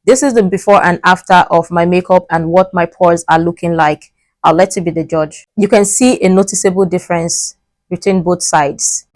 This is the before and after of my makeup and what my pores are looking like. I'll let you be the judge. You can see a noticeable difference between both sides.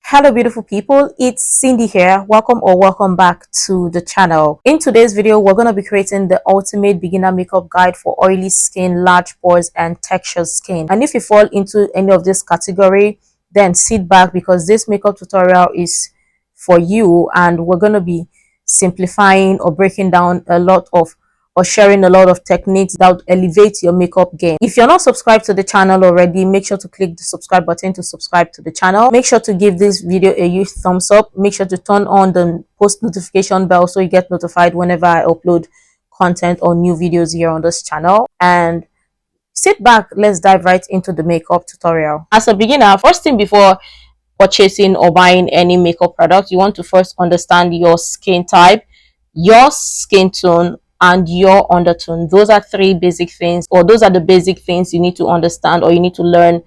Hello beautiful people, it's Cindy here. Welcome back to the channel. In today's video, we're going to be creating the ultimate beginner makeup guide for oily skin, large pores and textured skin. And if you fall into any of this category, then sit back because this makeup tutorial is for you, and we're going to be simplifying or breaking down a lot of or sharing a lot of techniques that would elevate your makeup game. If you're not subscribed to the channel already, make sure to click the subscribe button to subscribe to the channel. Make sure to give this video a huge thumbs up. Make sure to turn on the post notification bell so you get notified whenever I upload content or new videos here on this channel. And sit back, let's dive right into the makeup tutorial. As a beginner, first thing before purchasing or buying any makeup product, you want to first understand your skin type, your skin tone, and your undertone. Those are three basic things, or those are the basic things you need to understand or you need to learn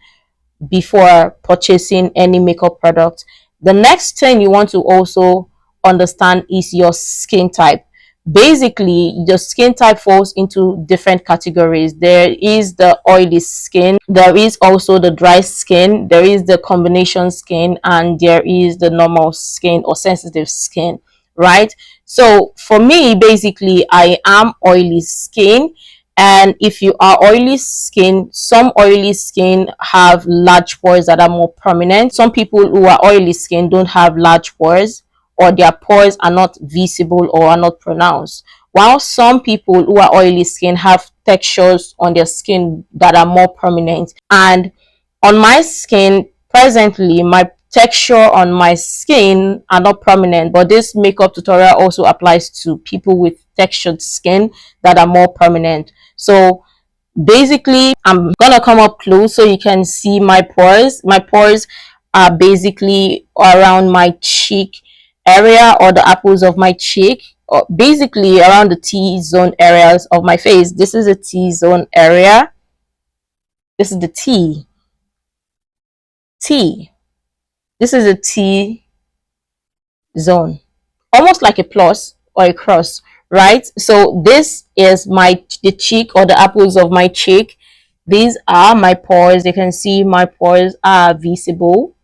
before purchasing any makeup product. The next thing you want to also understand is your skin type. Basically, the skin type falls into different categories. There is the oily skin, there is also the dry skin, there is the combination skin, and there is the normal skin or sensitive skin, right? So for me, basically, I am oily skin. And if you are oily skin, some oily skin have large pores that are more prominent. Some people who are oily skin don't have large pores, or their pores are not visible or are not pronounced. While some people who are oily skin have textures on their skin that are more prominent. And on my skin, presently, my texture on my skin are not prominent, but this makeup tutorial also applies to people with textured skin that are more prominent. So basically, I'm gonna come up close so you can see my pores. My pores are basically around my cheek area, or the apples of my cheek, or basically around the T-zone areas of my face. This is a T-zone area. This is the T. This is a T zone, almost like a plus or a cross, right? So this is the cheek, or the apples of my cheek. These are my pores. You can see my pores are visible.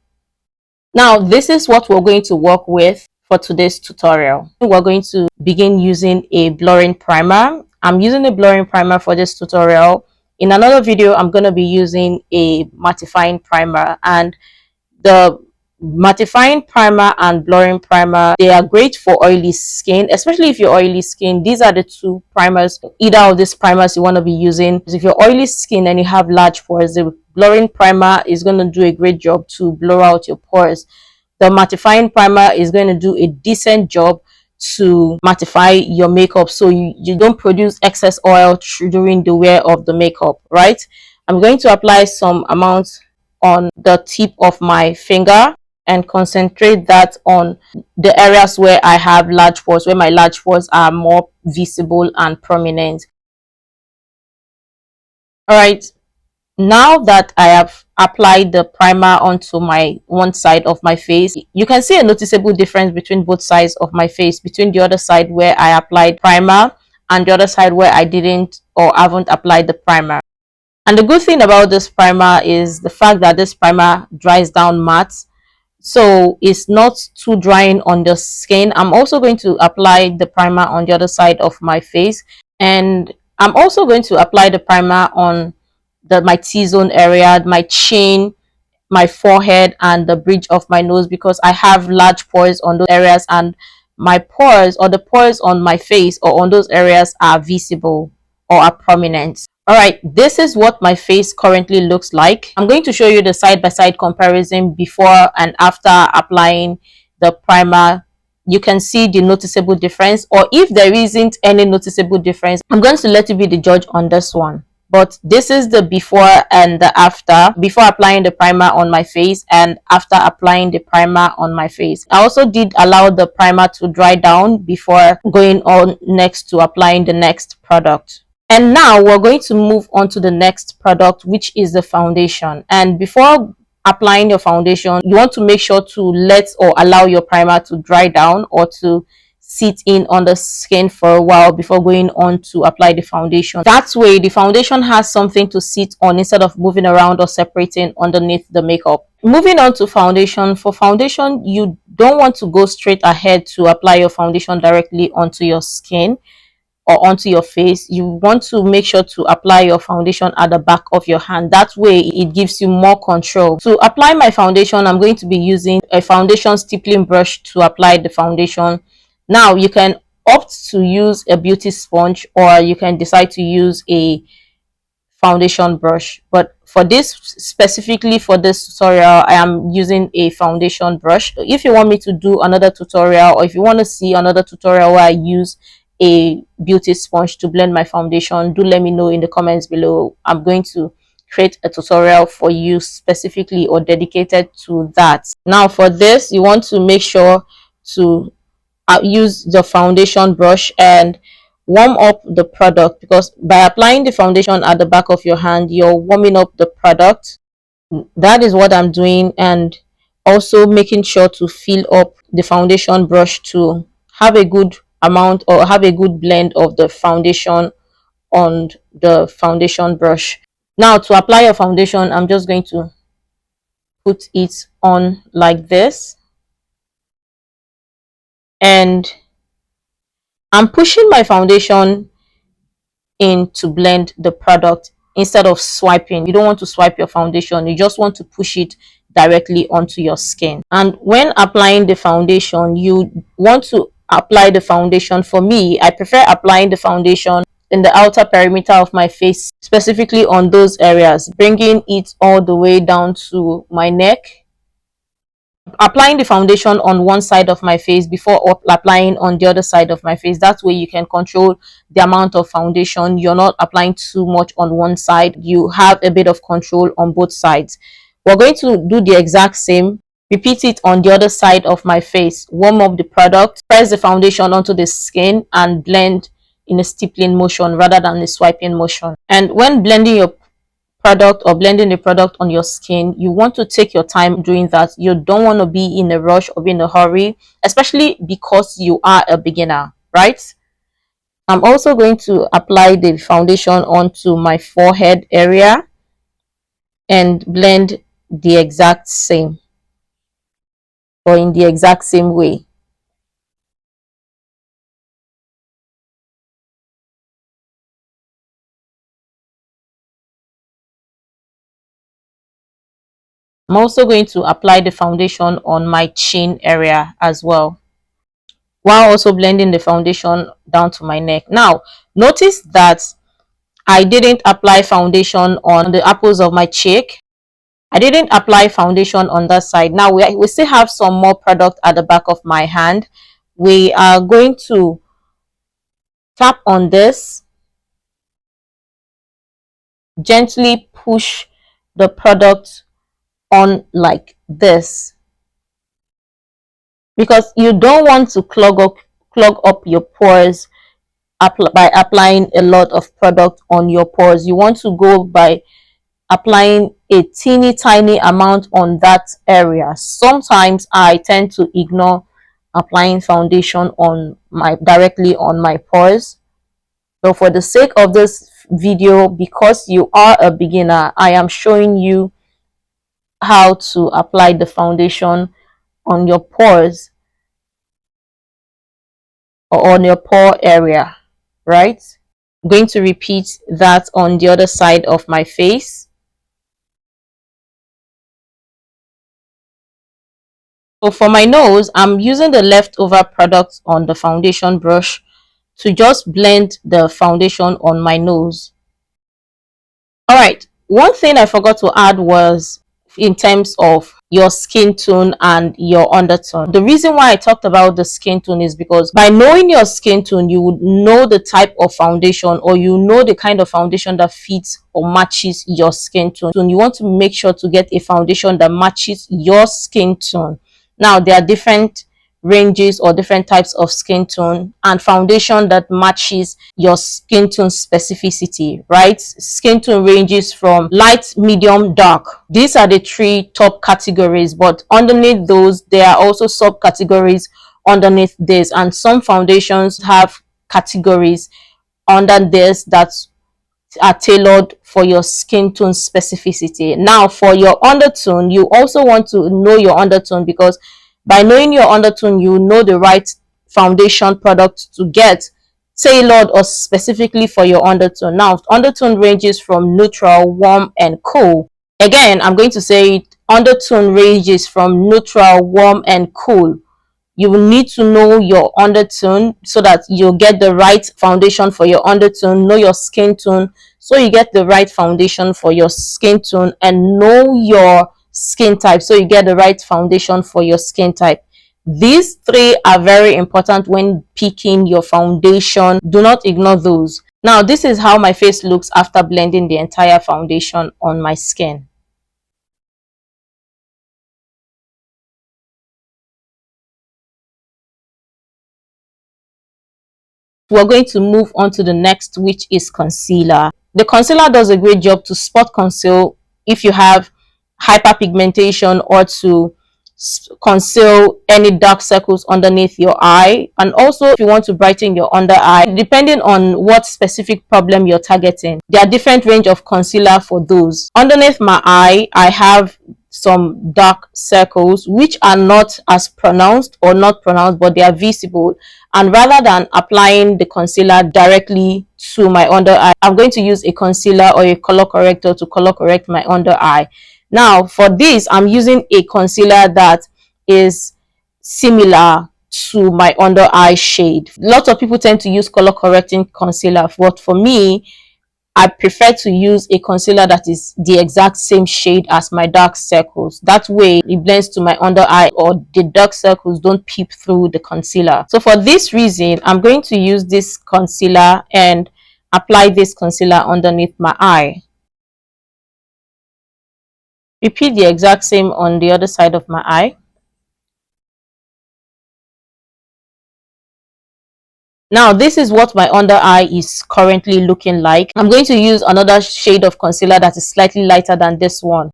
Now this is what we're going to work with for today's tutorial. We're going to begin using a blurring primer. I'm using a blurring primer for this tutorial. In another video, I'm going to be using a mattifying primer, and the mattifying primer and blurring primer, they are great for oily skin, especially if you're oily skin. These are the two primers, either of these primers you want to be using. If you're oily skin and you have large pores, the blurring primer is going to do a great job to blur out your pores. The mattifying primer is going to do a decent job to mattify your makeup, so you don't produce excess oil during the wear of the makeup, right? I'm going to apply some amount on the tip of my finger and concentrate that on the areas where I have large pores, where my large pores are more visible and prominent. All right, now that I have applied the primer onto my one side of my face, you can see a noticeable difference between both sides of my face, between the other side where I applied primer and the other side where I didn't or haven't applied the primer. And the good thing about this primer is the fact that this primer dries down matte, so it's not too drying on the skin. I'm also going to apply the primer on the other side of my face, and I'm also going to apply the primer on my T-zone area, my chin, my forehead, and the bridge of my nose, because I have large pores on those areas, and my pores, or the pores on my face or on those areas, are visible or are prominent. All right, this is what my face currently looks like. I'm going to show you the side-by-side comparison before and after applying the primer. You can see the noticeable difference, or if there isn't any noticeable difference, I'm going to let you be the judge on this one. But this is the before and the after, before applying the primer on my face and after applying the primer on my face. I also did allow the primer to dry down before going on next to applying the next product. And now we're going to move on to the next product, which is the foundation. And before applying your foundation, you want to make sure to let or allow your primer to dry down or to sit in on the skin for a while before going on to apply the foundation. That way the foundation has something to sit on instead of moving around or separating underneath the makeup. Moving on to foundation. For foundation, you don't want to go straight ahead to apply your foundation directly onto your skin or onto your face. You want to make sure to apply your foundation at the back of your hand. That way it gives you more control. To apply my foundation, I'm going to be using a foundation stippling brush to apply the foundation. Now you can opt to use a beauty sponge, or you can decide to use a foundation brush, but for this, specifically for this tutorial, I am using a foundation brush. If you want me to do another tutorial, or if you want to see another tutorial where I use a beauty sponge to blend my foundation, do let me know in the comments below. I'm going to create a tutorial for you specifically or dedicated to that. Now for this, you want to make sure to use the foundation brush and warm up the product, because by applying the foundation at the back of your hand, you're warming up the product. That is what I'm doing, and also making sure to fill up the foundation brush to have a good amount or have a good blend of the foundation on the foundation brush. Now to apply your foundation, I'm just going to put it on like this, and I'm pushing my foundation in to blend the product instead of swiping. You don't want to swipe your foundation, you just want to push it directly onto your skin. And when applying the foundation, you want to apply the foundation. For me, I prefer applying the foundation in the outer perimeter of my face, specifically on those areas, bringing it all the way down to my neck, applying the foundation on one side of my face before applying on the other side of my face. That way you can control the amount of foundation. You're not applying too much on one side, you have a bit of control on both sides. We're going to do the exact same, repeat it on the other side of my face. Warm up the product, press the foundation onto the skin, and blend in a stippling motion rather than a swiping motion. And when blending your product or blending the product on your skin, you want to take your time doing that. You don't want to be in a rush or be in a hurry, especially because you are a beginner, right? I'm also going to apply the foundation onto my forehead area and blend the exact same, or in the exact same way. I'm also going to apply the foundation on my chin area as well, while also blending the foundation down to my neck. Now, notice that I didn't apply foundation on the apples of my cheek. I didn't apply foundation on that side. Now, we still have some more product at the back of my hand. We are going to tap on this, gently push the product on like this, because you don't want to clog up your pores by applying a lot of product on your pores. You want to go by applying a teeny tiny amount on that area. Sometimes I tend to ignore applying foundation on directly on my pores. So for the sake of this video, because you are a beginner, I am showing you how to apply the foundation on your pores or on your pore area, right? I'm going to repeat that on the other side of my face. So for my nose, I'm using the leftover product on the foundation brush to just blend the foundation on my nose. All right, one thing I forgot to add was in terms of your skin tone and your undertone. The reason why I talked about the skin tone is because by knowing your skin tone, you would know the type of foundation, or you know the kind of foundation that fits or matches your skin tone. So you want to make sure to get a foundation that matches your skin tone. Now, there are different ranges or different types of skin tone, and foundation that matches your skin tone specificity, right? Skin tone ranges from light, medium, dark. These are the three top categories, but underneath those there are also subcategories underneath this, and some foundations have categories under this that are tailored for your skin tone specificity. Now, for your undertone, you also want to know your undertone, because by knowing your undertone, you know the right foundation product to get tailored or specifically for your undertone. Now, undertone ranges from neutral, warm, and cool. Again, I'm going to say it, undertone ranges from neutral, warm, and cool. You will need to know your undertone so that you'll get the right foundation for your undertone. Know your skin tone so you get the right foundation for your skin tone, and know your skin type so you get the right foundation for your skin type. These three are very important when picking your foundation. Do not ignore those. Now, this is how my face looks after blending the entire foundation on my skin. We're going to move on to the next, which is concealer. The concealer does a great job to spot conceal if you have hyperpigmentation, or to conceal any dark circles underneath your eye, and also if you want to brighten your under eye, depending on what specific problem you're targeting. There are different range of concealer for those. Underneath my eye, I have some dark circles which are not as pronounced or not pronounced, but they are visible, and rather than applying the concealer directly to my under eye, I'm going to use a concealer or a color corrector to color correct my under eye. Now, for this, I'm using a concealer that is similar to my under eye shade. Lots of people tend to use color correcting concealer, but for me, I prefer to use a concealer that is the exact same shade as my dark circles. That way it blends to my under eye, or the dark circles don't peep through the concealer. So for this reason, I'm going to use this concealer and apply this concealer underneath my eye. Repeat the exact same on the other side of my eye. Now, this is what my under eye is currently looking like. I'm going to use another shade of concealer that is slightly lighter than this one.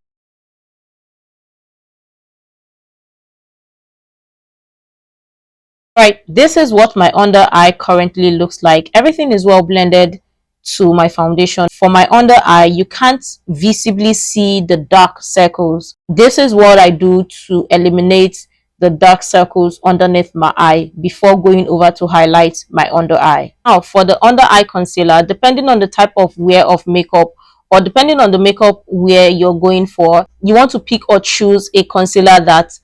Right, this is what my under eye currently looks like. Everything is well blended to my foundation. For my under eye, you can't visibly see the dark circles. This is what I do to eliminate the dark circles underneath my eye before going over to highlight my under eye. Now, for the under eye concealer, depending on the type of wear of makeup, or depending on the makeup wear you're going for, you want to pick or choose a concealer that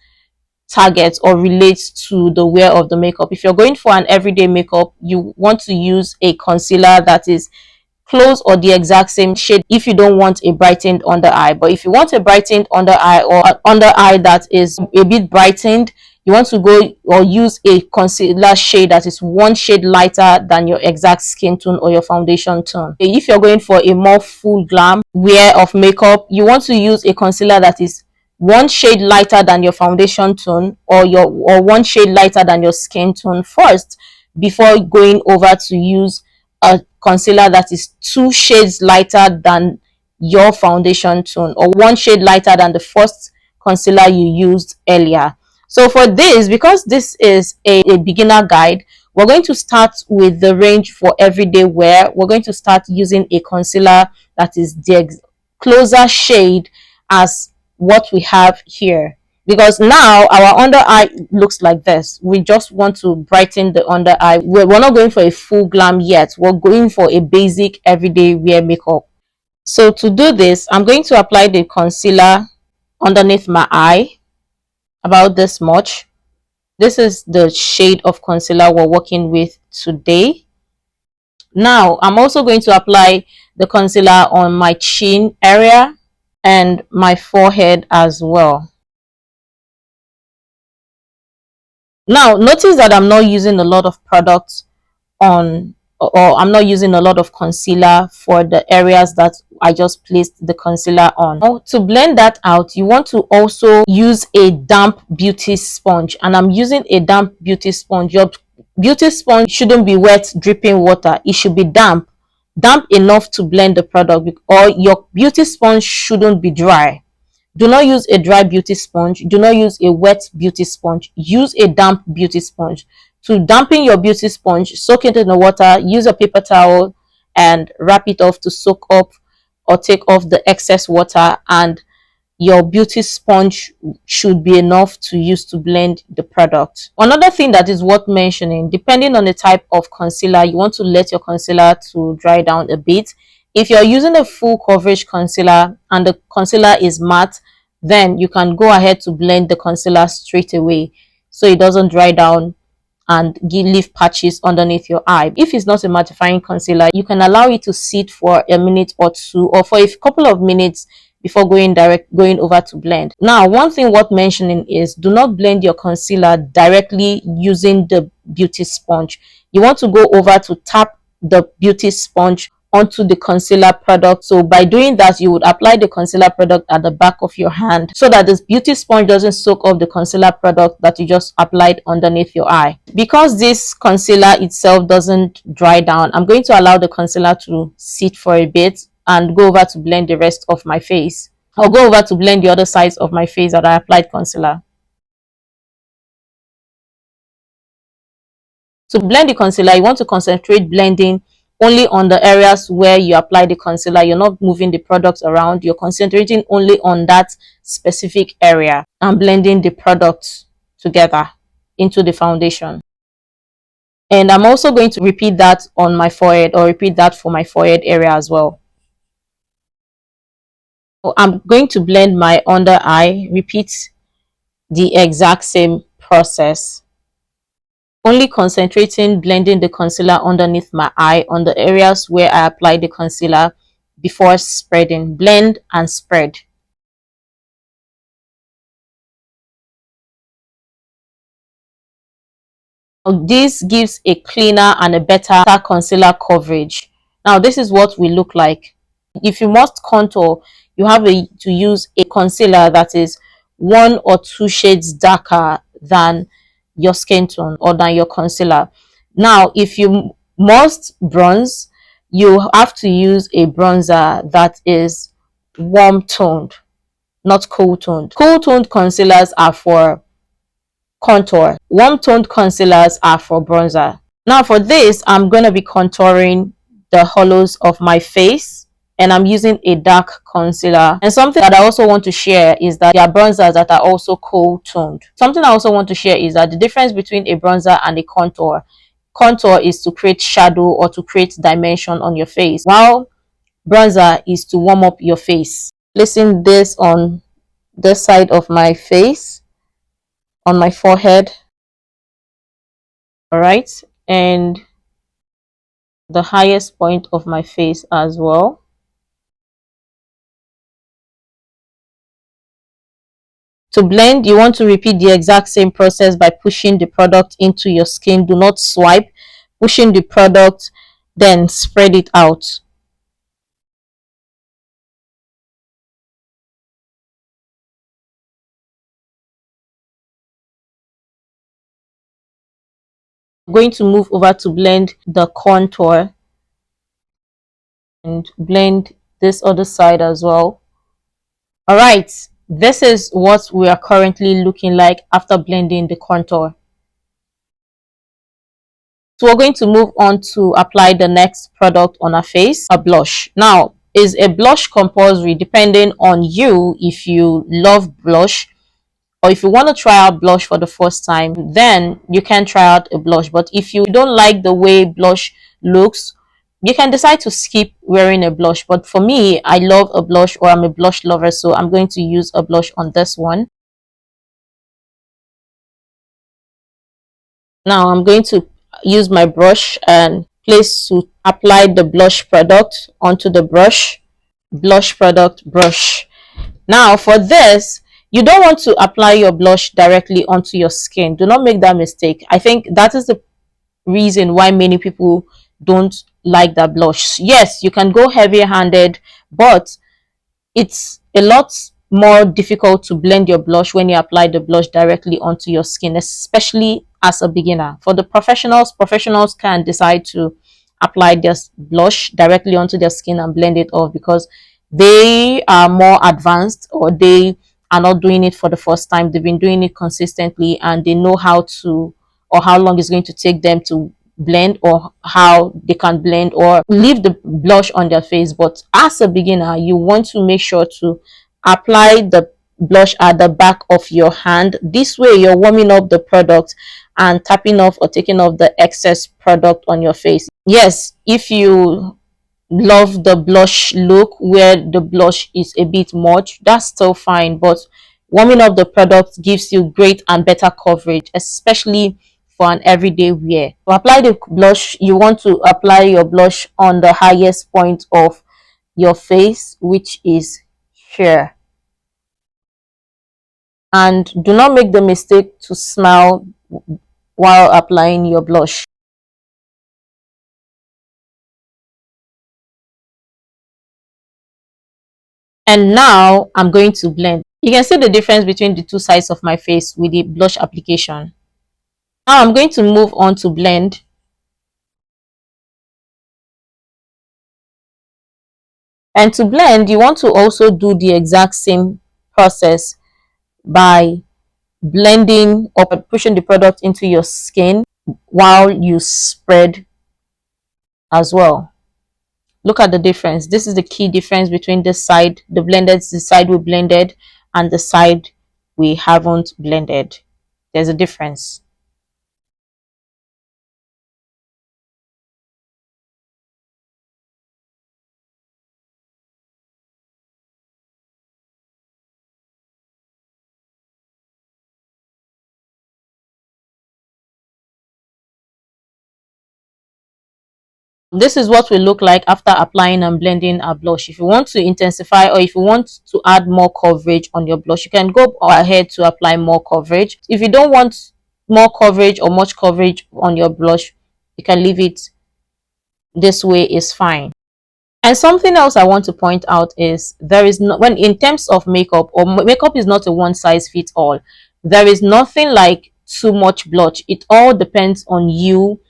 targets or relates to the wear of the makeup. If you're going for an everyday makeup, you want to use a concealer that is close or the exact same shade if you don't want a brightened under eye. But if you want a brightened under eye, or an under eye that is a bit brightened, you want to go or use a concealer shade that is one shade lighter than your exact skin tone or your foundation tone. If you're going for a more full glam wear of makeup, you want to use a concealer that is one shade lighter than your foundation tone, or one shade lighter than your skin tone first, before going over to use a concealer that is two shades lighter than your foundation tone, or one shade lighter than the first concealer you used earlier. So for this, because this is a beginner guide, we're going to start with the range for everyday wear. We're going to start using a concealer that is the closer shade as what we have here, because now our under eye looks like this. We just want to brighten the under eye. We're not going for a full glam yet. We're going for a basic everyday wear makeup. So to do this, I'm going to apply the concealer underneath my eye, about this much. This is the shade of concealer we're working with today. Now I'm also going to apply the concealer on my chin area and my forehead as well. Now notice that I'm not using a lot of products on or I'm not using a lot of concealer for the areas that I just placed the concealer on. Now, to blend that out, you want to also use a damp beauty sponge, and I'm using a damp beauty sponge. Your beauty sponge shouldn't be wet dripping water, it should be damp enough to blend the product, or your beauty sponge shouldn't be dry. Do not use a dry beauty sponge. Do not use a wet beauty sponge. Use a damp beauty sponge. To dampen your beauty sponge, soak it in the water, use a paper towel and wrap it off to soak up or take off the excess water, and your beauty sponge should be enough to use to blend the product. Another thing that is worth mentioning, depending on the type of concealer, you want to let your concealer to dry down a bit. If you're using a full coverage concealer and the concealer is matte, then you can go ahead to blend the concealer straight away so it doesn't dry down and leave patches underneath your eye. If it's not a mattifying concealer, you can allow it to sit for a minute or two, or for a couple of minutes before going over to blend. Now, one thing worth mentioning is do not blend your concealer directly using the beauty sponge. You want to go over to tap the beauty sponge onto the concealer product. So by doing that, you would apply the concealer product at the back of your hand so that this beauty sponge doesn't soak up the concealer product that you just applied underneath your eye. Because this concealer itself doesn't dry down, I'm going to allow the concealer to sit for a bit and go over to blend the rest of my face, or go over to blend the other sides of my face that I applied concealer. To blend the concealer, you want to concentrate blending only on the areas where you apply the concealer. You're not moving the products around. You're concentrating only on that specific area and blending the products together into the foundation. And I'm also going to repeat that on my forehead, or repeat that for my forehead area as well. So I'm going to blend my under eye. Repeat the exact same process, only concentrating blending the concealer underneath my eye on the areas where I apply the concealer before spreading. Blend and spread. This gives a cleaner and a better concealer coverage. Now, this is what we look like. If you must contour, you have to use a concealer that is 1 or 2 shades darker than your skin tone or than your concealer. Now, if you must bronze, you have to use a bronzer that is warm toned, not cool toned. Cool toned concealers are for contour. Warm toned concealers are for bronzer. Now for this, I'm going to be contouring the hollows of my face, and I'm using a dark concealer. And something that I also want to share is that there are bronzers that are also cool toned. Something I also want to share is that the difference between a bronzer and a contour is to create shadow or to create dimension on your face, while bronzer is to warm up your face. Placing this on this side of my face, on my forehead, all right, and the highest point of my face as well. To blend, you want to repeat the exact same process by pushing the product into your skin. Do not swipe. Pushing the product, then spread it out. I'm going to move over to blend the contour and blend this other side as well. All right, this is what we are currently looking like after blending the contour. So we're going to move on to apply the next product on our face, a blush. Now, is a blush compulsory? Depending on you, if you love blush, or if you want to try out blush for the first time, then you can try out a blush. But if you don't like the way blush looks, you can decide to skip wearing a blush. But for me, I love a blush, or I'm a blush lover, so I'm going to use a blush on this one. Now I'm going to use my brush and place to apply the blush product onto the brush. Blush product, brush. Now for this, you don't want to apply your blush directly onto your skin. Do not make that mistake. I think that is the reason why many people don't like that blush. Yes, you can go heavy handed, but it's a lot more difficult to blend your blush when you apply the blush directly onto your skin, especially as a beginner. For the professionals can decide to apply their blush directly onto their skin and blend it off because they are more advanced, or they are not doing it for the first time. They've been doing it consistently and they know how to, or how long it's going to take them to blend, or how they can blend or leave the blush on their face. But as a beginner, you want to make sure to apply the blush at the back of your hand. This way you're warming up the product and tapping off or taking off the excess product on your face. Yes, if you love the blush look where the blush is a bit much, that's still fine, but warming up the product gives you great and better coverage, especially for an everyday wear. To apply the blush, you want to apply your blush on the highest point of your face, which is here. And do not make the mistake to smile while applying your blush. And now I'm going to blend. You can see the difference between the two sides of my face with the blush application. Now I'm going to move on to blend. And to blend, you want to also do the exact same process by blending or pushing the product into your skin while you spread as well. Look at the difference. This is the key difference between this side, the side we blended, and the side we haven't blended. There's a difference. This is what we look like after applying and blending our blush. If you want to intensify, or if you want to add more coverage on your blush, you can go ahead to apply more coverage. If you don't want more coverage or much coverage on your blush, you can leave it this way, is fine. And something else I want to point out is there is no, when in terms of makeup, or makeup is not a one size fits all. There is nothing like too much blush. It all depends on you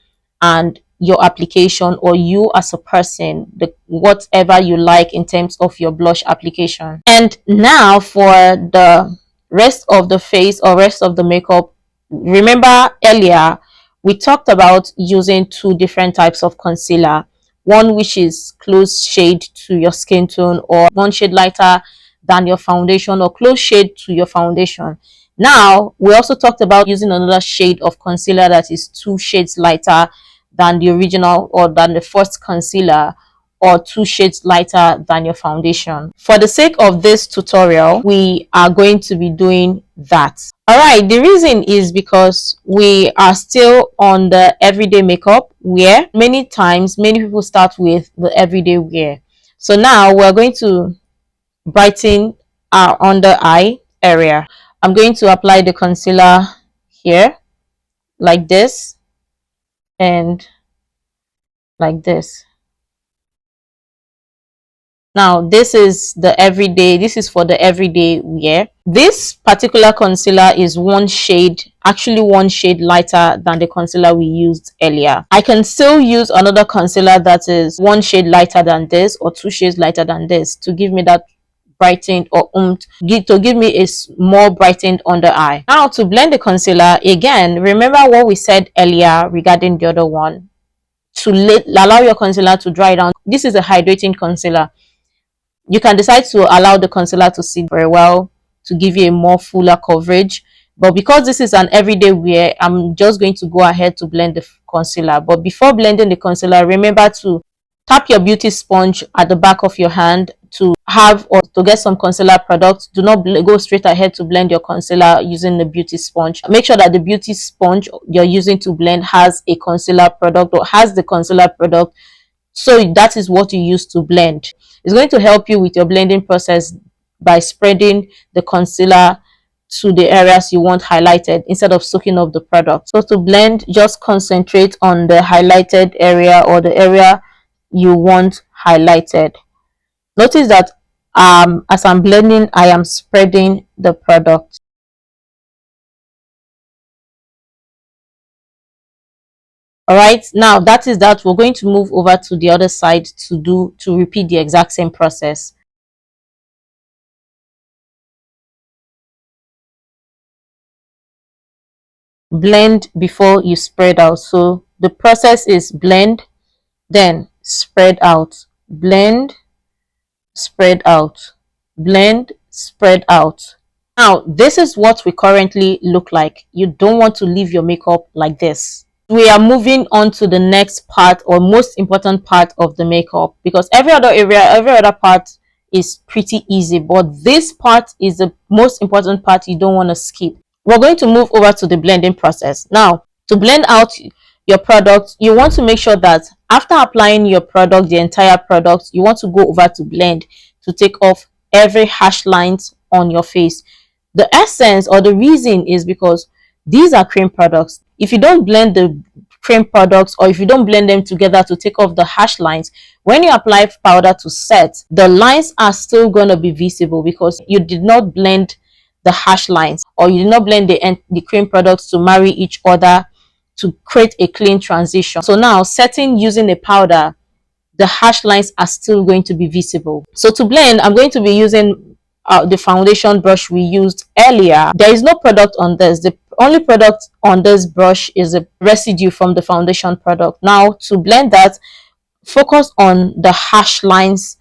and your application, or you as a person, the whatever you like in terms of your blush application. And now for the rest of the face or rest of the makeup, remember earlier we talked about using two different types of concealer, one which is close shade to your skin tone, or one shade lighter than your foundation, or close shade to your foundation. Now we also talked about using another shade of concealer that is two shades lighter than the original, or than the first concealer, or two shades lighter than your foundation. For the sake of this tutorial, we are going to be doing that. All right, the reason is because we are still on the everyday makeup wear. Many times many people start with the everyday wear, so now we're going to brighten our under eye area. I'm going to apply the concealer here like this and like this. Now this is the everyday, this is for the everyday wear. This particular concealer is one shade, actually one shade lighter than the concealer we used earlier. I can still use another concealer that is one shade lighter than this, or two shades lighter than this, to give me that brightened, or to give me a more brightened under eye. Now to blend the concealer, again remember what we said earlier regarding the other one, to allow your concealer to dry down. This is a hydrating concealer. You can decide to allow the concealer to sit very well to give you a more fuller coverage, but because this is an everyday wear, I'm just going to go ahead to blend the concealer. But before blending the concealer, remember to tap your beauty sponge at the back of your hand to have, or to get some concealer product. Do not go straight ahead to blend your concealer using the beauty sponge. Make sure that the beauty sponge you're using to blend has a concealer product, or has the concealer product, so that is what you use to blend. It's going to help you with your blending process by spreading the concealer to the areas you want highlighted instead of soaking up the product. So to blend, just concentrate on the highlighted area or the area you want highlighted. Notice that as I'm blending, I am spreading the product. All right, now that is that. We're going to move over to the other side to repeat the exact same process. Blend before you spread out. So the process is blend, then spread out, blend, spread out, blend, spread out. Now this is what we currently look like. You don't want to leave your makeup like this. We are moving on to the next part, or most important part of the makeup, because every other area, every other part is pretty easy, but this part is the most important part you don't want to skip. We're going to move over to the blending process. Now, to blend out your product, you want to make sure that after applying your product, the entire product, you want to go over to blend to take off every harsh lines on your face. The essence or the reason is because these are cream products. If you don't blend the cream products, or if you don't blend them together to take off the harsh lines, when you apply powder to set, the lines are still going to be visible because you did not blend the harsh lines, or you did not blend the cream products to marry each other to create a clean transition. So now setting using a powder, the harsh lines are still going to be visible. So to blend, I'm going to be using the foundation brush we used earlier. There is no product on this. The only product on this brush is a residue from the foundation product. Now to blend that, focus on the harsh lines.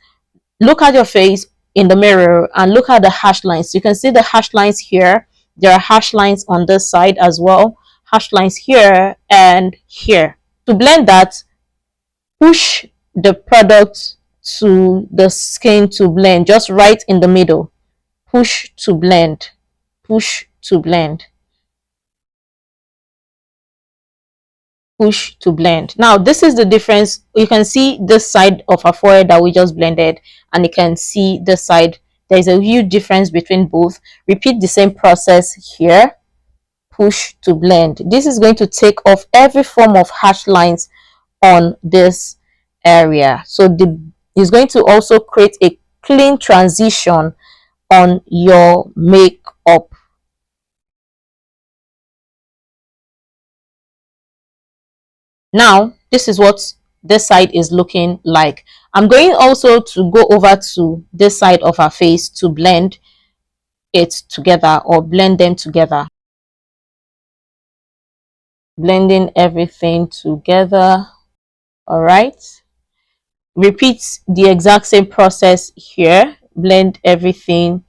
Look at your face in the mirror and look at the harsh lines. You can see the harsh lines here. There are harsh lines on this side as well. Harsh lines here and here. To blend that, push the product to the skin to blend, just right in the middle. Push to blend, push to blend, push to blend. Now this is the difference. You can see this side of our forehead that we just blended, and you can see this side. There's a huge difference between both. Repeat the same process here. Push to blend. This is going to take off every form of harsh lines on this area. So it's going to also create a clean transition on your makeup. Now this is what this side is looking like. I'm going also to go over to this side of our face to blend it together, or blend them together. Blending everything together. All right, repeat the exact same process here. Blend everything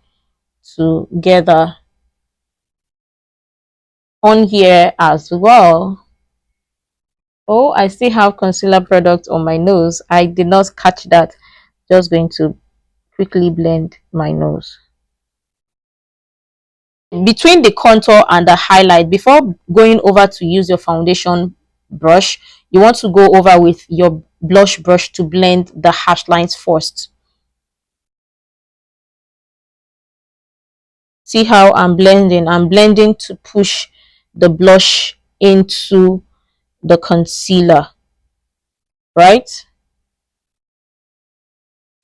together on here as well. Oh, I still have concealer product on my nose. I did not catch that. Just going to quickly blend my nose. Between the contour and the highlight, before going over to use your foundation brush, you want to go over with your blush brush to blend the harsh lines first. See how I'm blending? I'm blending to push the blush into the concealer, right?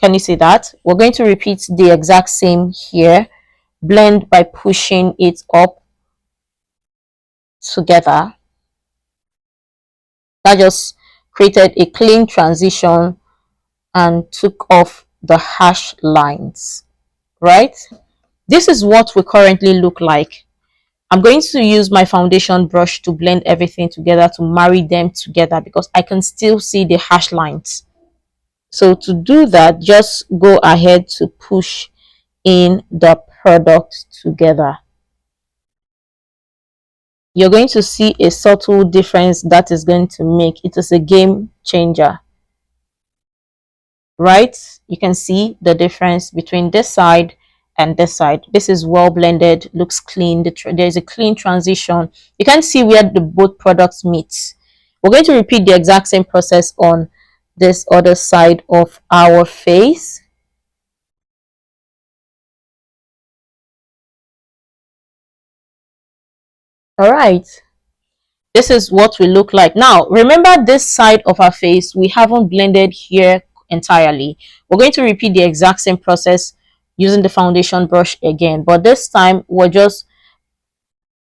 Can you see that? We're going to repeat the exact same here. Blend by pushing it up together. That just created a clean transition and took off the harsh lines, right? This is what we currently look like. I'm going to use my foundation brush to blend everything together, to marry them together, because I can still see the harsh lines. So to do that, just go ahead to push in the product together. You're going to see a subtle difference that is going to make it is a game changer, right? You can see the difference between this side and this side. This is well blended, looks clean. There's a clean transition. You can see where the both products meet. We're going to repeat the exact same process on this other side of our face. All right, this is what we look like now. Remember, this side of our face we haven't blended here entirely. We're going to repeat the exact same process using the foundation brush again, but this time we're just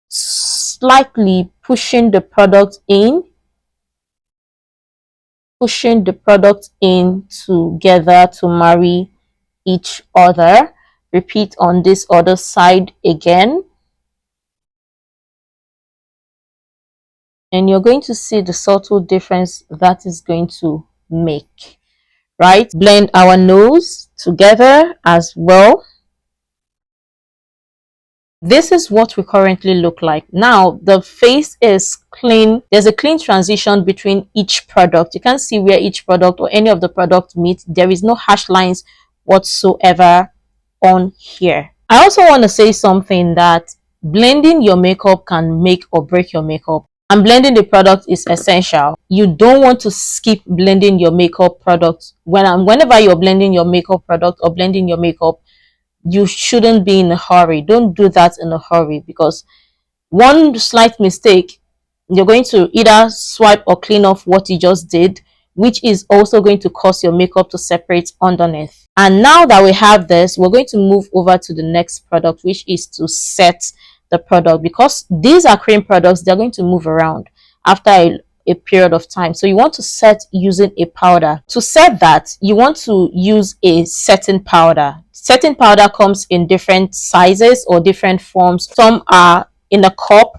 slightly pushing the product in together to marry each other. Repeat on this other side again, and you're going to see the subtle difference that is going to make. Right, blend our nose together as well. This is what we currently look like now. The face is clean. There's a clean transition between each product. You can't see where each product or any of the product meet. There is no harsh lines whatsoever on here. I also want to say something, that blending your makeup can make or break your makeup, and blending the product is essential. You don't want to skip blending your makeup product. Whenever you're blending your makeup product or blending your makeup, you shouldn't be in a hurry. Don't do that in a hurry, because one slight mistake, you're going to either swipe or clean off what you just did, which is also going to cause your makeup to separate underneath. And now that we have this, we're going to move over to the next product, which is to set the product. Because these are cream products, they're going to move around after a period of time. So you want to set using a powder. To set that, you want to use a setting powder. Setting powder comes in different sizes or different forms. Some are in a cup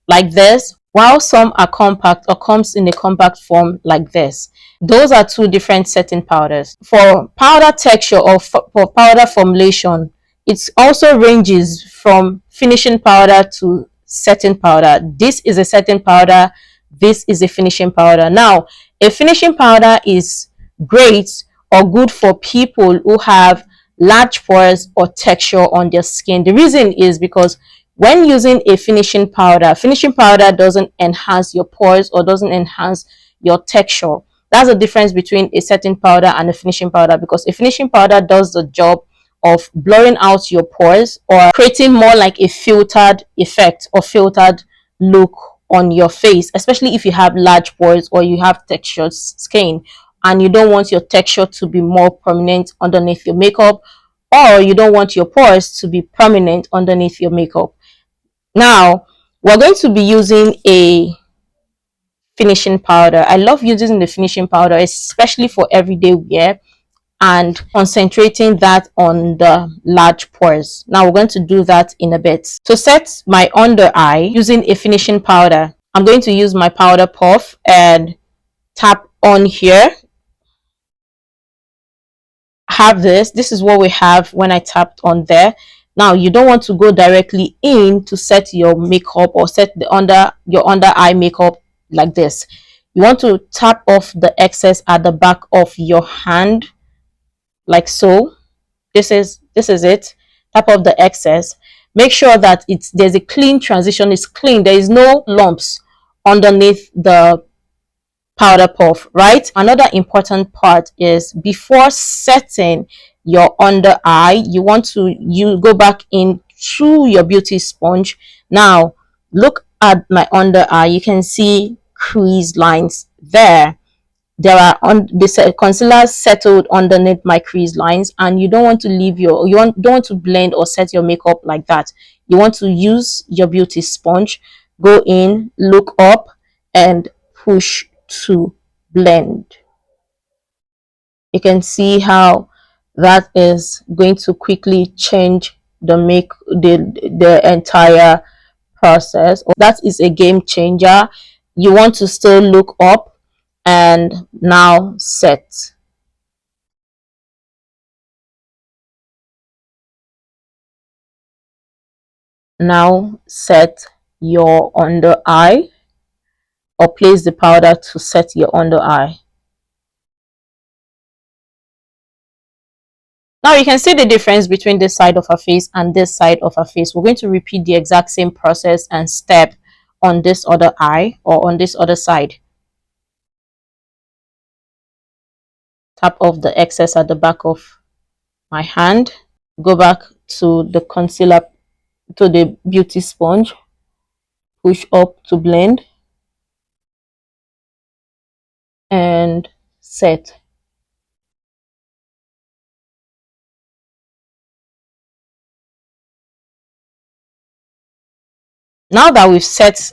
like this, while some are compact or comes in a compact form like this. Those are two different setting powders. For powder texture or for powder formulation, it also ranges from finishing powder to setting powder. This is a setting powder, this is a finishing powder. Now, a finishing powder is great or good for people who have large pores or texture on their skin. The reason is because when using a finishing powder doesn't enhance your pores or doesn't enhance your texture. That's the difference between a setting powder and a finishing powder, because a finishing powder does the job of blurring out your pores or creating more like a filtered effect or filtered look on your face, especially if you have large pores or you have textured skin and you don't want your texture to be more prominent underneath your makeup, or you don't want your pores to be prominent underneath your makeup. Now, we're going to be using a finishing powder. I love using the finishing powder, especially for everyday wear, and concentrating that on the large pores. Now we're going to do that in a bit. To set my under eye using a finishing powder, I'm going to use my powder puff and tap on here. Have this is what we have when I tapped on there. Now you don't want to go directly in to set your makeup or set your under eye makeup like this. You want to tap off the excess at the back of your hand, like so. This is it. Tap off the excess. Make sure that there's a clean transition. It's clean. There is no lumps underneath the powder puff, right? Another important part is, before setting your under eye, you want to go back in through your beauty sponge. Now look at my under eye. You can see crease lines there. There are the concealer settled underneath my crease lines, and you don't want to don't want to blend or set your makeup like that. You want to use your beauty sponge, go in, look up, and push to blend. You can see how that is going to quickly change the entire process. That is a game changer. You want to still look up and now set. Now set your under eye, or place the powder to set your under eye. Now you can see the difference between this side of our face and this side of our face. We're going to repeat the exact same process and step on this other eye or on this other side. Tap off the excess at the back of my hand. Go back to the concealer, to the beauty sponge. push up to blend, and set. Now that we've set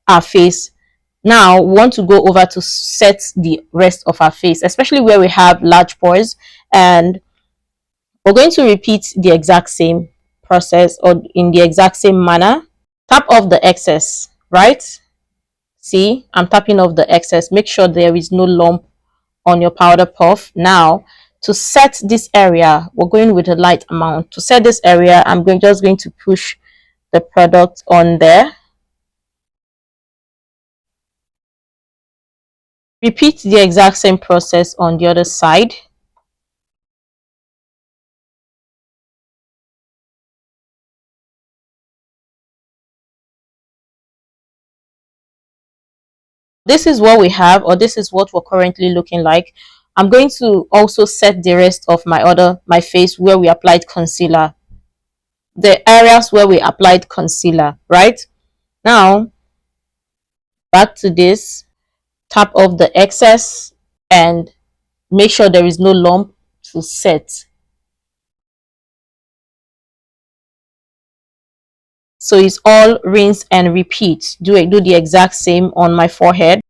our face, now we want to go over to set the rest of our face, especially where we have large pores, and we're going to repeat the exact same process or in the exact same manner. Tap off the excess, right? See, I'm tapping off the excess. Make sure there is no lump on your powder puff. Now, to set this area, we're going with a light amount. To set this area, I'm just going to push the product on there. Repeat the exact same process on the other side. This is what we have, or this is what we're currently looking like. I'm going to also set the rest of my face where we applied concealer, the areas where we applied concealer, right? Now back to this, tap off the excess and make sure there is no lump to set. So it's all rinse and repeat. Do the exact same on my forehead.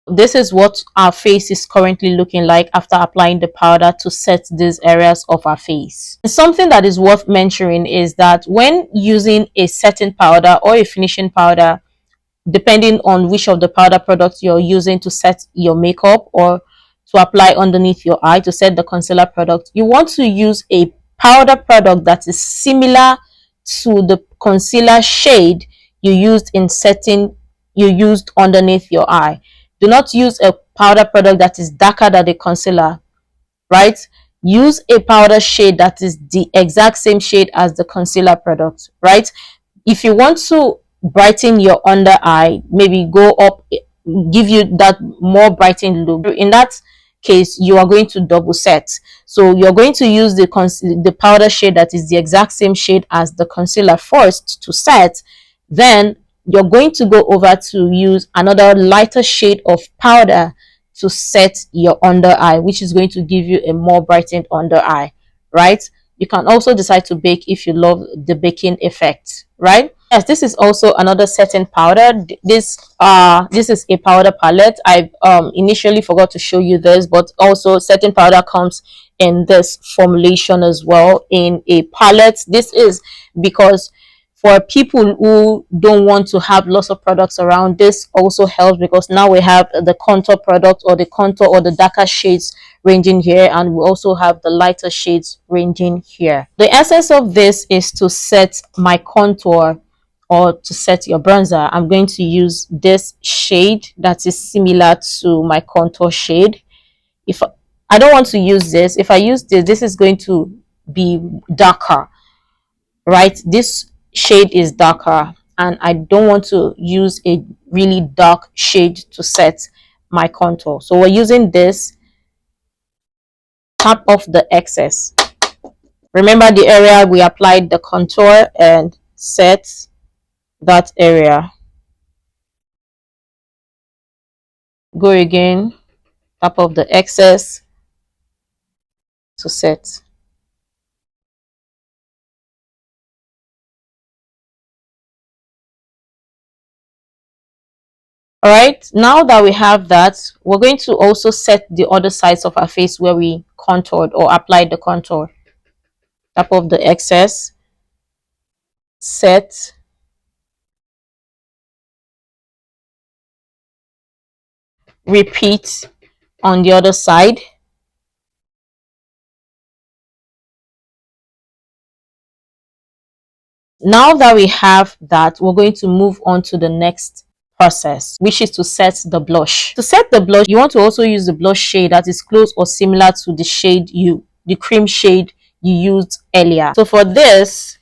This is what our face is currently looking like after applying the powder to set these areas of our face. And something that is worth mentioning is that when using a setting powder or a finishing powder, depending on which of the powder products you're using to set your makeup or to apply underneath your eye to set the concealer product, you want to use a powder product that is similar to the concealer shade you used underneath your eye. Do not use a powder product that is darker than the concealer, right? Use a powder shade that is the exact same shade as the concealer product, right? If you want to brighten your under eye, maybe go up, give you that more brightened look, in that case you are going to double set. So you're going to use the powder shade that is the exact same shade as the concealer first to set. Then you're going to go over to use another lighter shade of powder to set your under eye, which is going to give you a more brightened under eye, right? You can also decide to bake if you love the baking effect, right? Yes, this is also another setting powder. This is a powder palette. I initially forgot to show you this, but also setting powder comes in this formulation as well in a palette. This is because for people who don't want to have lots of products around, this also helps because now we have the contour product or the contour or the darker shades ranging here, and we also have the lighter shades ranging here. The essence of this is to set my contour or to set your bronzer. I'm going to use this shade that is similar to my contour shade. If I don't want to use this, if I use this is going to be darker, right? This shade is darker and I don't want to use a really dark shade to set my contour. So we're using this. Tap off the excess. Remember the area we applied the contour and set that area. Go again, tap off the excess to set. All right, now that we have that, we're going to also set the other sides of our face where we contoured or applied the contour. Tap off the excess, set, repeat on the other side. Now that we have that, we're going to move on to the next process, which is to set the blush. To set the blush, you want to also use the blush shade that is close or similar to the cream shade you used earlier. So for this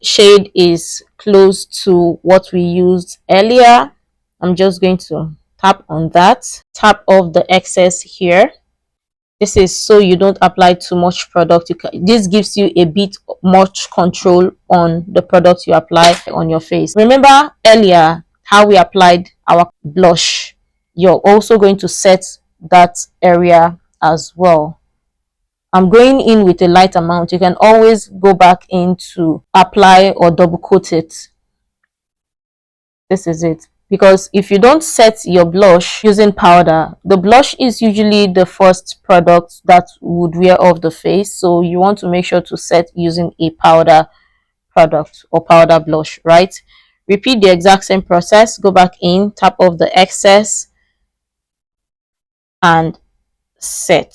shade is close to what we used earlier. I'm just going to tap on that, tap off the excess here. This is so you don't apply too much product. This gives you a bit much control on the product you apply on your face. Remember earlier how we applied our blush? You're also going to set that area as well. I'm going in with a light amount. You can always go back in to apply or double coat it. This is it. Because if you don't set your blush using powder, the blush is usually the first product that would wear off the face. So you want to make sure to set using a powder product or powder blush, right? Repeat the exact same process. Go back in, tap off the excess and set.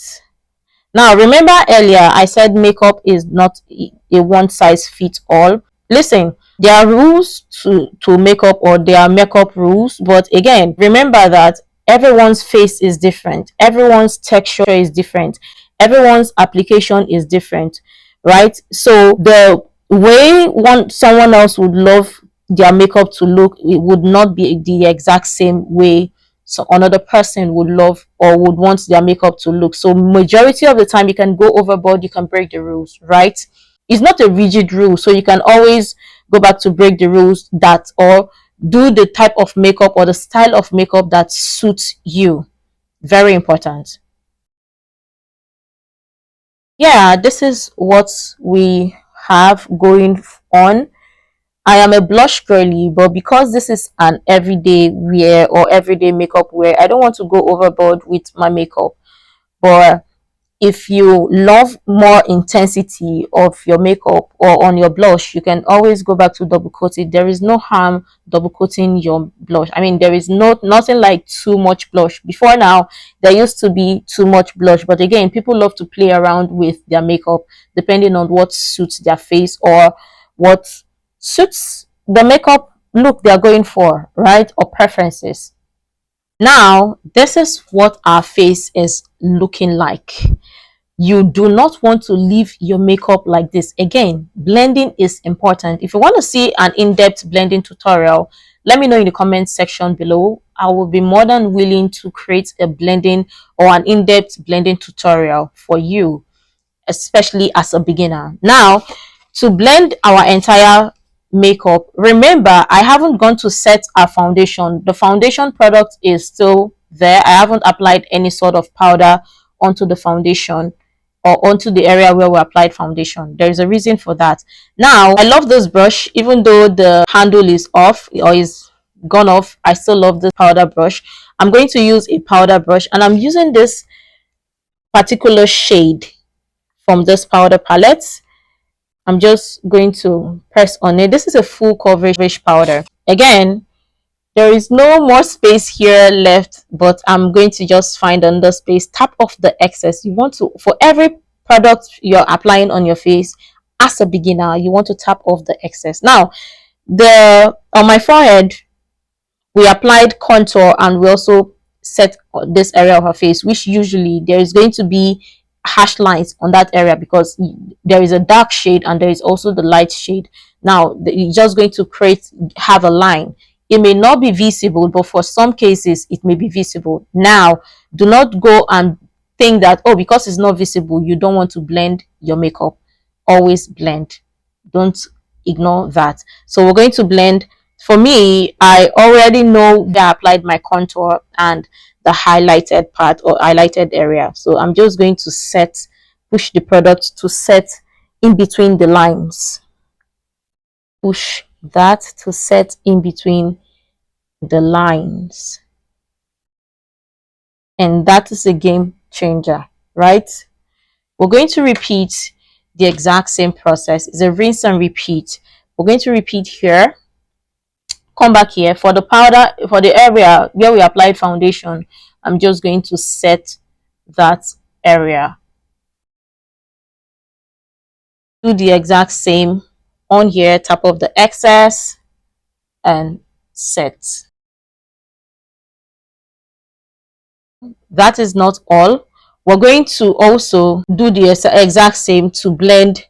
Now, remember earlier I said makeup is not a one size fits all. Listen, there are rules to makeup, or there are makeup rules, but again, remember that everyone's face is different, everyone's texture is different, everyone's application is different, right? So the way someone else would love their makeup to look, it would not be the exact same way so another person would love or would want their makeup to look. So majority of the time you can go overboard, you can break the rules, right? It's not a rigid rule, so you can always go back to break the rules that, or do the type of makeup or the style of makeup that suits you. Very important. Yeah, this is what we have going on. I am a blush girly, but because this is an everyday wear or everyday makeup wear, I don't want to go overboard with my makeup. But if you love more intensity of your makeup or on your blush, you can always go back to double coat it. There is no harm double coating your blush. I mean, there is nothing like too much blush. Before now, there used to be too much blush, but again, people love to play around with their makeup depending on what suits their face or what suits the makeup look they're going for, right? Or preferences. Now, this is what our face is looking like. You do not want to leave your makeup like this. Again, blending is important. If you want to see an in-depth blending tutorial, let me know in the comment section below. I will be more than willing to create a blending or an in-depth blending tutorial for you, especially as a beginner. Now, to blend our entire makeup, remember I haven't gone to set our foundation. The foundation product is still there. I haven't applied any sort of powder onto the foundation or onto the area where we applied foundation. There is a reason for that. Now, I love this brush. Even though the handle is off or is gone off, I still love this powder brush. I'm going to use a powder brush, and I'm using this particular shade from this powder palette. I'm just going to press on it. This is a full coverage powder. Again, there is no more space here left, but I'm going to just find another space. Tap off the excess. You want to, for every product you're applying on your face, as a beginner, you want to tap off the excess. Now, on my forehead, we applied contour and we also set this area of her face, which usually there is going to be harsh lines on that area because there is a dark shade and there is also the light shade. Now it's just going to have a line. It may not be visible, but for some cases it may be visible. Now, do not go and think that, oh, because it's not visible, you don't want to blend your makeup. Always blend. Don't ignore that. So we're going to blend. For me, I already know that I applied my contour and the highlighted part or highlighted area. So I'm just going to push the product to set in between the lines. Push that to set in between the lines. And that is a game changer, right? We're going to repeat the exact same process. It's a rinse and repeat. We're going to repeat here. Come back here for the powder, for the area where we applied foundation. I'm just going to set that area. Do the exact same on here. Tap off the excess and set. That is not all. We're going to also do the exact same to blend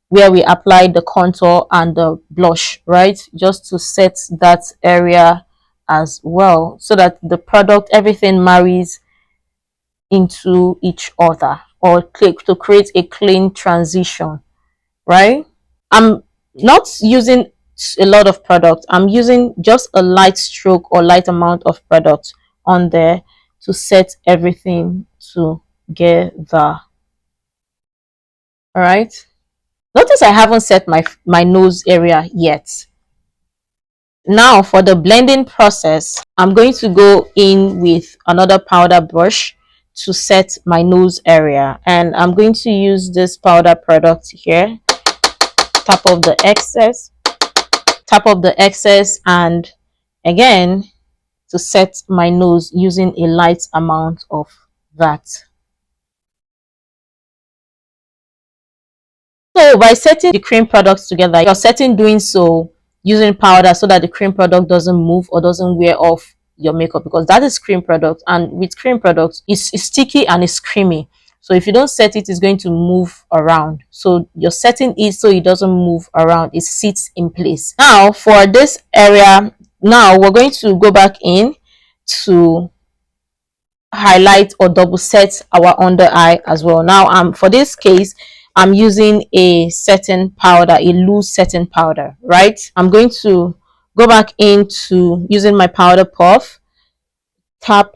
where we applied the contour and the blush, right? Just to set that area as well so that the product, everything marries into each other, or click to create a clean transition, right? I'm not using a lot of product. I'm using just a light stroke or light amount of product on there to set everything together. All right. Notice I haven't set my nose area yet. Now for the blending process, I'm going to go in with another powder brush to set my nose area, and I'm going to use this powder product here. Tap off the excess, and again to set my nose using a light amount of that. So by setting the cream products together, you're setting doing so using powder so that the cream product doesn't move or doesn't wear off your makeup, because that is cream product, and with cream products it's sticky and it's creamy. So if you don't set it, it's going to move around. So you're setting it so it doesn't move around, it sits in place. Now for this area, now we're going to go back in to highlight or double set our under eye as well. Now for this case, I'm using a setting powder, a loose setting powder, right? I'm going to go back into using my powder puff, tap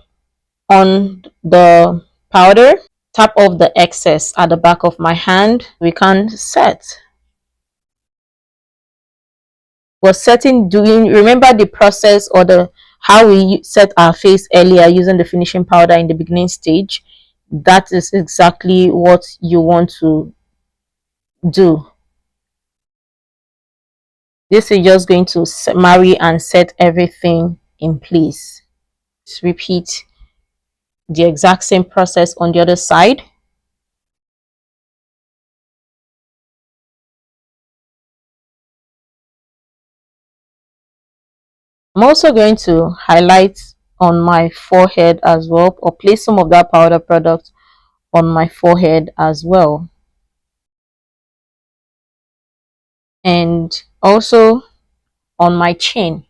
on the powder, tap off the excess at the back of my hand. We can set. We're setting, doing, remember the process or the how we set our face earlier using the finishing powder in the beginning stage. That is exactly what you want to do. This is just going to marry and set everything in place. Let's repeat the exact same process on the other side. I'm also going to highlight on my forehead as well, or place some of that powder product on my forehead as well, and also on my chin.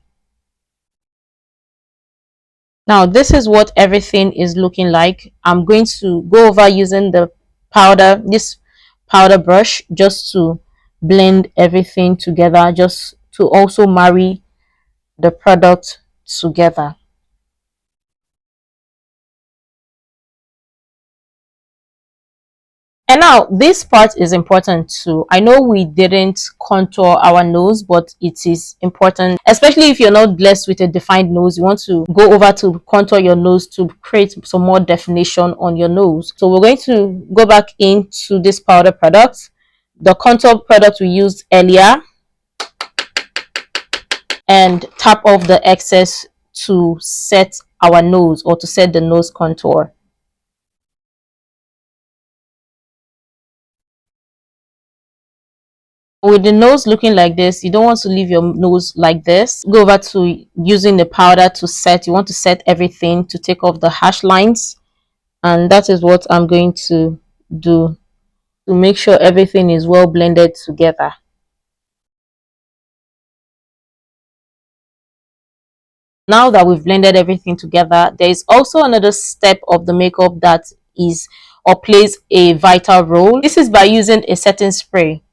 Now this is what everything is looking like. I'm going to go over using this powder brush just to blend everything together, just to also marry the product together. And now this part is important too. I know we didn't contour our nose, but it is important, especially if you're not blessed with a defined nose. You want to go over to contour your nose to create some more definition on your nose. So we're going to go back into this powder product, the contour product we used earlier, and tap off the excess to set our nose, or to set the nose contour. With the nose looking like this, you don't want to leave your nose like this. Go over to using the powder to set. You want to set everything to take off the harsh lines, and that is what I'm going to do to make sure everything is well blended together. Now that we've blended everything together, there is also another step of the makeup that is or plays a vital role. This is by using a setting spray.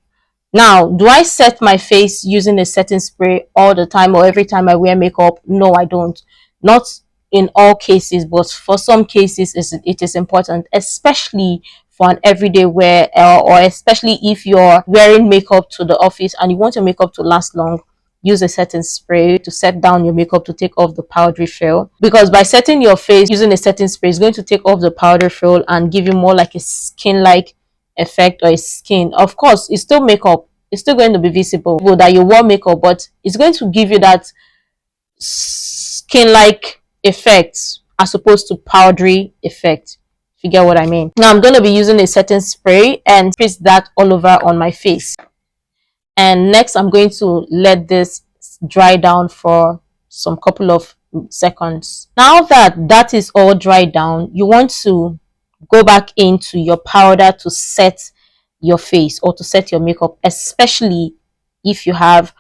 Now, do I set my face using a setting spray all the time or every time I wear makeup? No, I don't. Not in all cases, but for some cases it is important, especially for an everyday wear, or especially if you're wearing makeup to the office and you want your makeup to last long. Use a setting spray to set down your makeup to take off the powdery film, because by setting your face using a setting spray is going to take off the powder film and give you more like a skin like effect, or a skin. Of course, it's still makeup, it's still going to be visible that you wore makeup, but it's going to give you that skin like effect as opposed to powdery effect, if you get what I mean. Now I'm going to be using a setting spray and spray that all over on my face, and next I'm going to let this dry down for some couple of seconds. Now that is all dried down, you want to go back into your powder to set your face or to set your makeup, especially if you have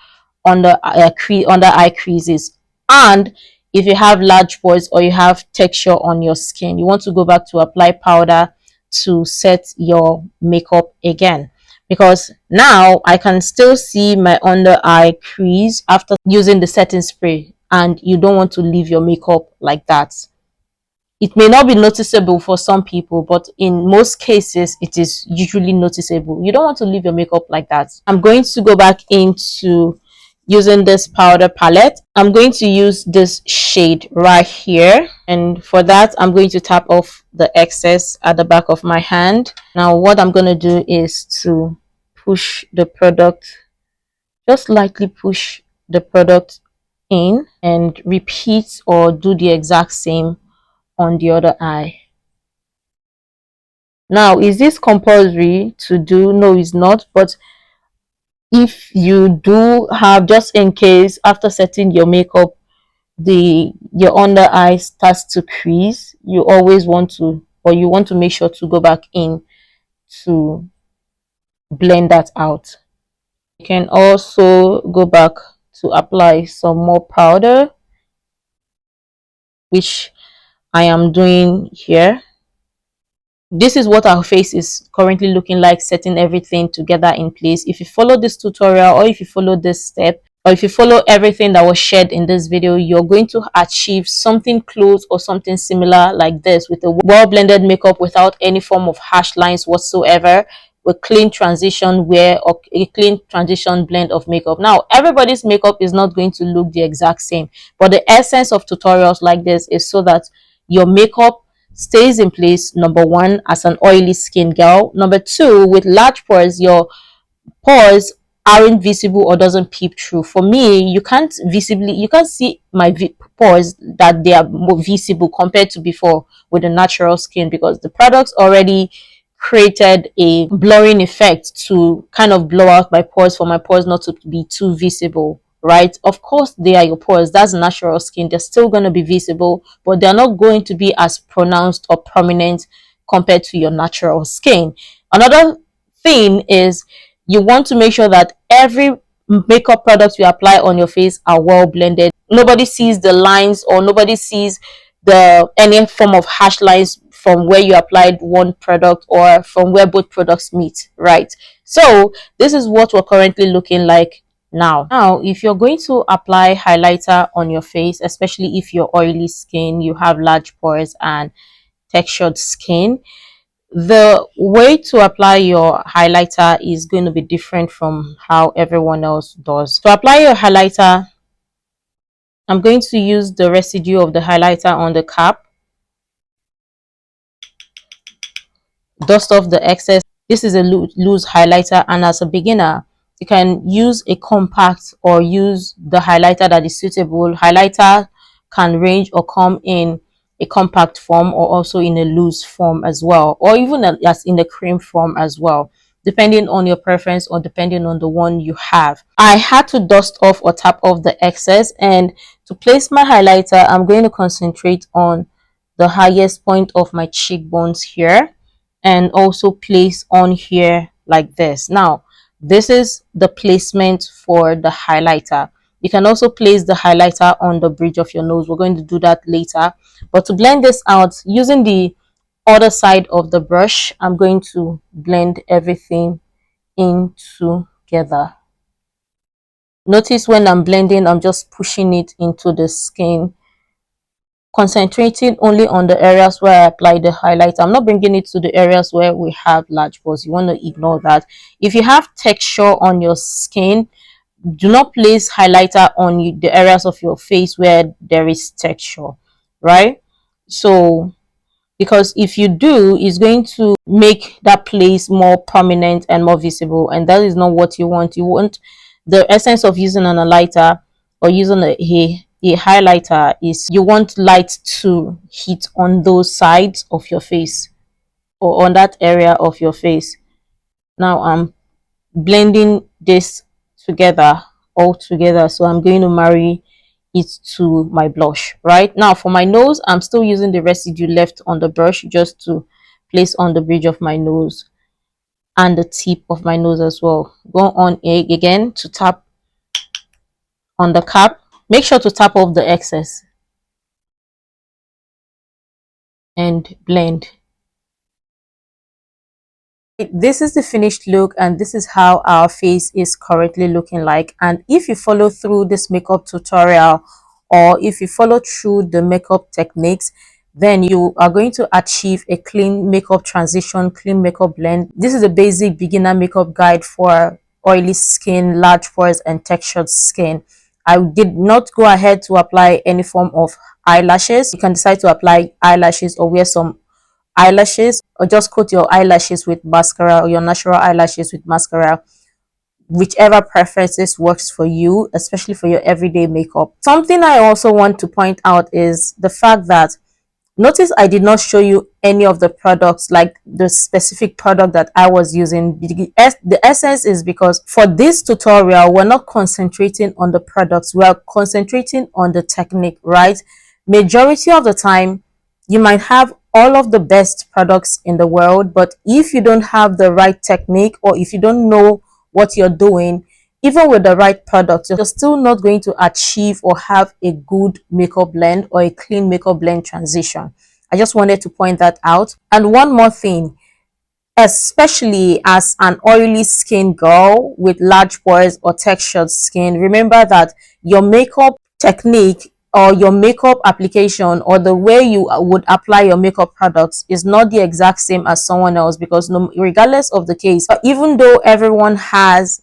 under eye creases, and if you have large pores or you have texture on your skin, you want to go back to apply powder to set your makeup again, because now I can still see my under eye crease after using the setting spray, and you don't want to leave your makeup like that. It may not be noticeable for some people, but in most cases it is usually noticeable. You don't want to leave your makeup like that. I'm going to go back into using this powder palette. I'm going to use this shade right here, and for that I'm going to tap off the excess at the back of my hand. Now what I'm going to do is to push the product, just lightly push the product in, and repeat or do the exact same on the other eye. Now, is this compulsory to do? No, it's not. But if you do have, just in case after setting your makeup, your under eye starts to crease, you always want to, or you want to make sure to go back in to blend that out. You can also go back to apply some more powder, which I am doing here. This is what our face is currently looking like, setting everything together in place. If you follow this tutorial, or if you follow this step, or if you follow everything that was shared in this video, you're going to achieve something close or something similar like this, with a well blended makeup without any form of harsh lines whatsoever, with clean transition wear or a clean transition blend of makeup. Now, everybody's makeup is not going to look the exact same, but the essence of tutorials like this is so that your makeup stays in place. Number one, as an oily skin girl. Number two, with large pores, your pores aren't visible or doesn't peep through. For me, you can't see my pores, that they are more visible compared to before with the natural skin, because the products already created a blurring effect to kind of blow out my pores, for my pores not to be too visible, right? Of course, they are your pores. That's natural skin. They're still going to be visible, but they're not going to be as pronounced or prominent compared to your natural skin. Another thing is, you want to make sure that every makeup product you apply on your face are well blended. Nobody sees the lines, or nobody sees the any form of harsh lines from where you applied one product or from where both products meet, right? So this is what we're currently looking like now. If you're going to apply highlighter on your face, especially if you're oily skin, you have large pores and textured skin, the way to apply your highlighter is going to be different from how everyone else does. To apply your highlighter, I'm going to use the residue of the highlighter on the cap, dust off the excess. This is a loose highlighter, and as a beginner, you can use a compact or use the highlighter that is suitable. Highlighter can range or come in a compact form, or also in a loose form as well, or even as in the cream form as well, depending on your preference or depending on the one you have. I had to dust off or tap off the excess, and to place my highlighter, I'm going to concentrate on the highest point of my cheekbones here, and also place on here like this. Now, this is the placement for the highlighter. You can also place the highlighter on the bridge of your nose. We're going to do that later. But to blend this out, using the other side of the brush, I'm going to blend everything in together. Notice when I'm blending, I'm just pushing it into the skin, concentrating only on the areas where I apply the highlight. I'm not bringing it to the areas where we have large pores. You want to ignore that. If you have texture on your skin, do not place highlighter on the areas of your face where there is texture, right? So, because if you do, it's going to make that place more prominent and more visible, and that is not what you want. You want, the essence of using an highlighter or using a highlighter is, you want light to hit on those sides of your face or on that area of your face. Now I'm blending this together, all together, so I'm going to marry it to my blush. Right now, for my nose, I'm still using the residue left on the brush just to place on the bridge of my nose and the tip of my nose as well. Go on again to tap on the cap. Make sure to tap off the excess. and blend. This is the finished look, and this is how our face is currently looking like. And if you follow through this makeup tutorial, or if you follow through the makeup techniques, then you are going to achieve a clean makeup transition, clean makeup blend. This is a basic beginner makeup guide for oily skin, large pores, and textured skin. I did not go ahead to apply any form of eyelashes. You can decide to apply eyelashes or wear some eyelashes, or just coat your eyelashes with mascara, or your natural eyelashes with mascara, whichever preferences works for you, especially for your everyday makeup. Something I also want to point out is the fact that, notice I did not show you any of the products, like the specific product that I was using. The essence is because for this tutorial, we're not concentrating on the products, we are concentrating on the technique, right? Majority of the time, you might have all of the best products in the world, but if you don't have the right technique, or if you don't know what you're doing, even with the right product, you're still not going to achieve or have a good makeup blend or a clean makeup blend transition. I just wanted to point that out. And one more thing, especially as an oily skin girl with large pores or textured skin, remember that your makeup technique or your makeup application, or the way you would apply your makeup products, is not the exact same as someone else. Because no, regardless of the case, even though everyone has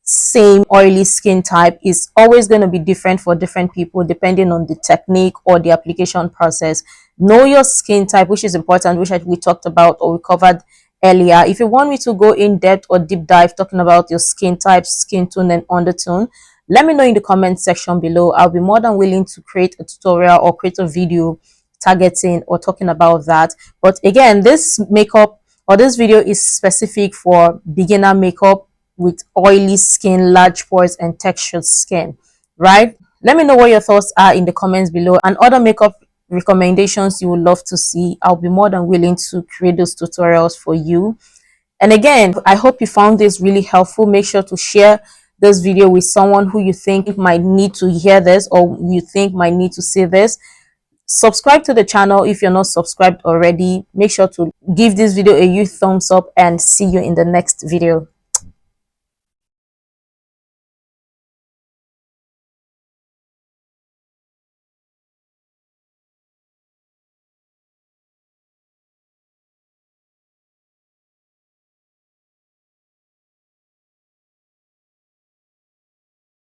same oily skin type, is always going to be different for different people depending on the technique or the application process. Know your skin type, which is important, which we talked about or we covered earlier. If you want me to go in depth or deep dive talking about your skin type, skin tone, and undertone, let me know in the comment section below. I'll be more than willing to create a tutorial or create a video targeting or talking about that. But again, this makeup or this video is specific for beginner makeup with oily skin, large pores, and textured skin, right? Let me know what your thoughts are in the comments below, and other makeup recommendations you would love to see. I'll be more than willing to create those tutorials for you. And again, I hope you found this really helpful. Make sure to share this video with someone who you think might need to hear this, or you think might need to see this. Subscribe to the channel if you're not subscribed already. Make sure to give this video a huge thumbs up, and see you in the next video.